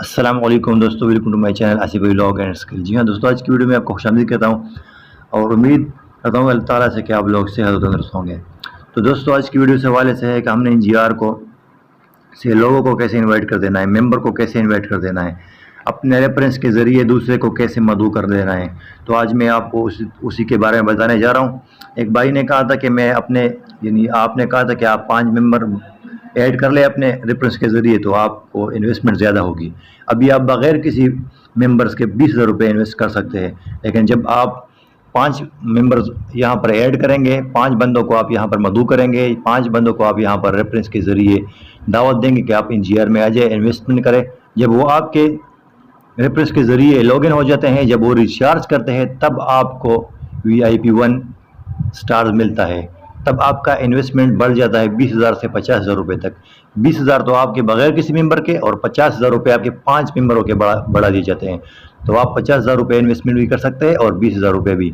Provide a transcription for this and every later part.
अस्सलाम वालेकुम दोस्तों, welcome to my channel Asif vlog and skill. जी हाँ दोस्तों, आज की वीडियो में आपको खुशामदीद कहता हूँ और उम्मीद करता हूँ अल्लाह ताला से कि आप लोग सेहत और तंदुरुस्त होंगे। तो दोस्तों, आज की वीडियो इस हवाले से है कि हमने एनजीआर को से लोगों को कैसे इनवाइट कर देना है, मेंबर को कैसे इनवाइट कर देना है, अपने रेफरेंस के ज़रिए दूसरे को कैसे मदऊ कर देना है। तो आज मैं आपको उसी के बारे में बताने जा रहा हूँ। एक भाई ने कहा था कि मैं अपने यानी आपने कहा था कि आप 5 मेंबर ऐड कर ले अपने रेफरेंस के ज़रिए तो आपको इन्वेस्टमेंट ज़्यादा होगी। अभी आप बग़ैर किसी मेंबर्स के 20,000 रुपये इन्वेस्ट कर सकते हैं, लेकिन जब आप 5 मेंबर्स यहाँ पर ऐड करेंगे, 5 बंदों को आप यहाँ पर मदऊ करेंगे, 5 बंदों को आप यहाँ पर रेफरेंस के ज़रिए दावत देंगे कि आप एनजीआर में आ जाए, इन्वेस्टमेंट करें। जब वो आपके रेफरेंस के ज़रिए लॉगिन हो जाते हैं, जब वो रिचार्ज करते हैं, तब आपको VIP 1 स्टार मिलता है। तब आपका इन्वेस्टमेंट बढ़ जाता है 20,000 से 50,000 रुपये तक। 20,000 तो आपके बगैर किसी मेंबर के और 50,000 रुपये आपके 5 मेंबरों के बढ़ा दिए जाते हैं। तो आप 50,000 रुपये इन्वेस्टमेंट भी कर सकते हैं और 20,000 रुपये भी।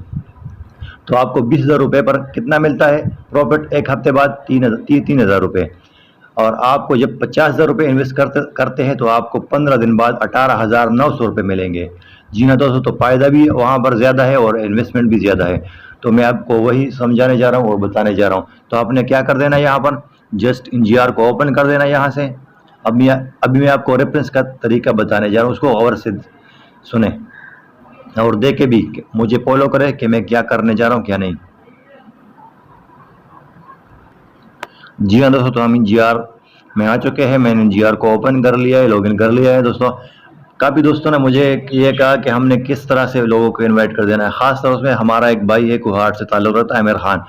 तो आपको 20,000 रुपये पर कितना मिलता है प्रॉफिट? एक हफ्ते बाद 3,000 रुपये। और आपको जब 50,000 रुपये इन्वेस्ट करते हैं तो आपको 15 दिन बाद 18,900 रुपये मिलेंगे। जी हाँ दोस्तों, तो फ़ायदा भी वहाँ पर ज़्यादा है और इन्वेस्टमेंट भी ज़्यादा है। तो मैं आपको वही समझाने जा रहा हूँ और बताने जा रहा हूँ। तो आपने क्या कर देना है, यहाँ पर जस्ट एनजीआर को ओपन कर देना है यहाँ से। अभी मैं आपको रेफरेंस का तरीका बताने जा रहा हूँ, उसको गौर से सुने और देखे भी मुझे फॉलो करें कि मैं क्या करने जा रहा हूँ क्या नहीं। जी हाँ दोस्तों, तो हम एनजीआर में आ चुके हैं। मैंने एनजीआर को ओपन कर लिया है, लॉगिन कर लिया है। दोस्तों, काफ़ी दोस्तों ने मुझे ये कहा कि हमने किस तरह से लोगों को इनवाइट कर देना है। ख़ास तौर से हमारा एक भाई है, कुहाड़ से ताल्लुक़ रखता है, आमिर खान।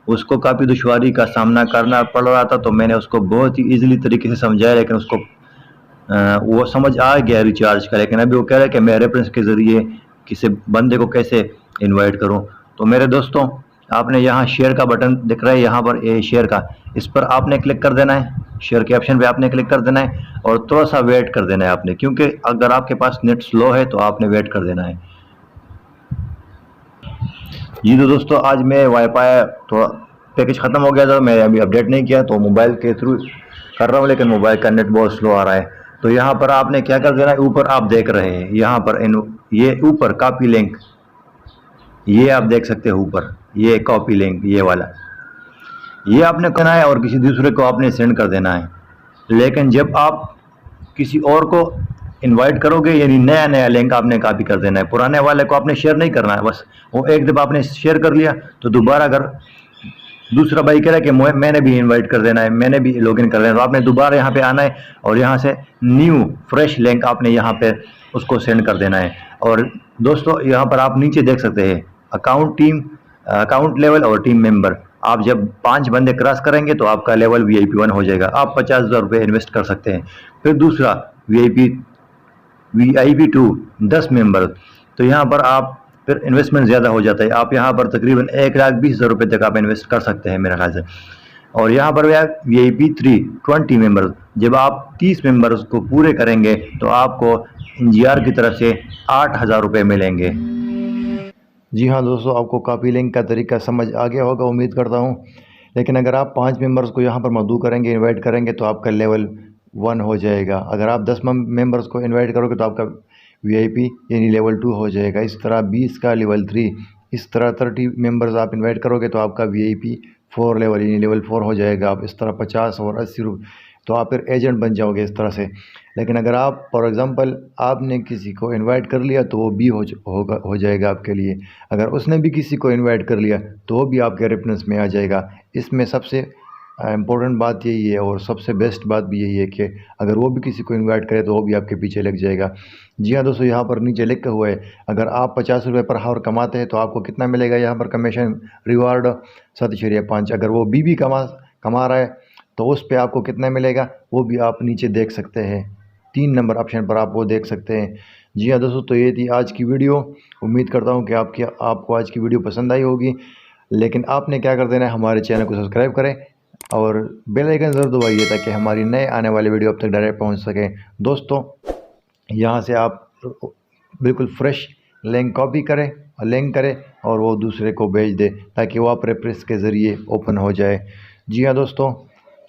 उसको काफ़ी दुश्वारी का सामना करना पड़ रहा था, तो मैंने उसको बहुत ही ईज़िली तरीके से समझाया, लेकिन उसको वो समझ आ गया रिचार्ज का। लेकिन अभी वो कह रहा है कि मैं रेफरेंस के ज़रिए किसी बंदे को कैसे इनवाइट करूं। तो मेरे दोस्तों, आपने यहाँ शेयर का बटन दिख रहा है, यहाँ पर ये शेयर का, इस पर आपने क्लिक कर देना है। शेयर के ऑप्शन पे आपने क्लिक कर देना है और थोड़ा सा वेट कर देना है आपने, क्योंकि अगर आपके पास नेट स्लो है तो आपने वेट कर देना है। जी तो दोस्तों, आज मैं वाईफाई थोड़ा पैकेज ख़त्म हो गया था, मैं अभी अपडेट नहीं किया तो मोबाइल के थ्रू कर रहा हूँ, लेकिन मोबाइल का नेट बहुत स्लो आ रहा है। तो यहाँ पर आपने क्या कर देना है, ऊपर आप देख रहे हैं यहाँ पर ये ऊपर कॉपी लिंक, ये आप देख सकते हो ऊपर, ये कॉपी लिंक, ये वाला, ये आपने करना है और किसी दूसरे को आपने सेंड कर देना है। लेकिन जब आप किसी और को इनवाइट करोगे, यानी नया नया लिंक आपने कॉपी कर देना है, पुराने वाले को आपने शेयर नहीं करना है। बस वो एक दफ़ा आपने शेयर कर लिया तो दोबारा अगर दूसरा भाई कह रहा है कि मैंने भी इनवाइट कर देना है, मैंने भी लॉगिन कर देना है, तो आपने दोबारा यहाँ पे आना है और यहाँ से न्यू फ्रेश लिंक आपने यहाँ पे उसको सेंड कर देना है। और दोस्तों, यहाँ पर आप नीचे देख सकते हैं अकाउंट लेवल और टीम मेंबर। आप जब 5 बंदे क्रॉस करेंगे तो आपका लेवल VIP 1 हो जाएगा। आप 50,000 रुपये इन्वेस्ट कर सकते हैं। फिर दूसरा VIP 2 10 मेंबर, तो यहाँ पर आप फिर इन्वेस्टमेंट ज़्यादा हो जाता है। आप यहाँ पर तकरीबन 1,20,000 रुपये तक आप इन्वेस्ट कर सकते हैं मेरे ख्याल से। और यहाँ पर VIP 3 20 मेंबर, जब आप 30 मेंबर्स को पूरे करेंगे तो आपको एनजीआर की तरफ से 8,000 रुपये मिलेंगे। जी हाँ दोस्तों, आपको कॉपी लिंक का तरीका समझ आ गया होगा, उम्मीद करता हूँ। लेकिन अगर आप 5 मेंबर्स को यहाँ पर मदऊ करेंगे, इनवाइट करेंगे, तो आपका लेवल 1 हो जाएगा। अगर आप 10 मेंबर्स को इनवाइट करोगे तो आपका VIP यानी लेवल 2 हो जाएगा। इस तरह 20 का लेवल 3, इस तरह 30 मेंबर्स आप इनवाइट करोगे तो आपका VIP 4 लेवल यानी लेवल 4 हो जाएगा। आप इस तरह 50 और 80 रुपये, तो आप फिर एजेंट बन जाओगे इस तरह से। लेकिन अगर आप फॉर एग्ज़ाम्पल आपने किसी को इनवाइट कर लिया तो वो भी हो जाएगा आपके लिए। अगर उसने भी किसी को इनवाइट कर लिया तो वो भी आपके रेफरेंस में आ जाएगा। इसमें सबसे इम्पोर्टेंट बात यही है और सबसे बेस्ट बात भी यही है कि अगर वो भी किसी को इनवाइट करे तो वो भी आपके पीछे लग जाएगा। जी हाँ दोस्तों, यहाँ पर नीचे लिखा हुआ है, अगर आप 50 रुपये पर हावर कमाते हैं तो आपको कितना मिलेगा यहाँ पर कमीशन रिवार्ड 7.5। अगर वो भी कमा रहा है तो उस पर आपको कितना मिलेगा वो भी आप नीचे देख सकते हैं। 3 नंबर ऑप्शन पर आप वो देख सकते हैं। जी हाँ दोस्तों, तो ये थी आज की वीडियो। उम्मीद करता हूँ कि आपको आज की वीडियो पसंद आई होगी। लेकिन आपने क्या कर देना है, हमारे चैनल को सब्सक्राइब करें और बेल आइकन ज़रूर दबाइए ताकि हमारी नए आने वाली वीडियो अब तक डायरेक्ट पहुँच सके। दोस्तों, यहाँ से आप बिल्कुल फ्रेश लिंक कॉपी करें और लिंक करें और वो दूसरे को भेज दें ताकि वो आप रेफरेंस के ज़रिए ओपन हो जाए। जी हाँ दोस्तों,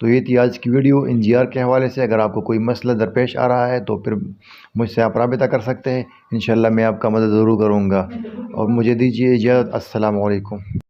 तो ये थी आज की वीडियो NGR के हवाले से। अगर आपको कोई मसला दरपेश आ रहा है तो फिर मुझसे आप राबिता कर सकते हैं। इंशाल्लाह मैं आपका मदद ज़रूर करूँगा। और मुझे दीजिए इजाज़त। अस्सलाम वालेकुम।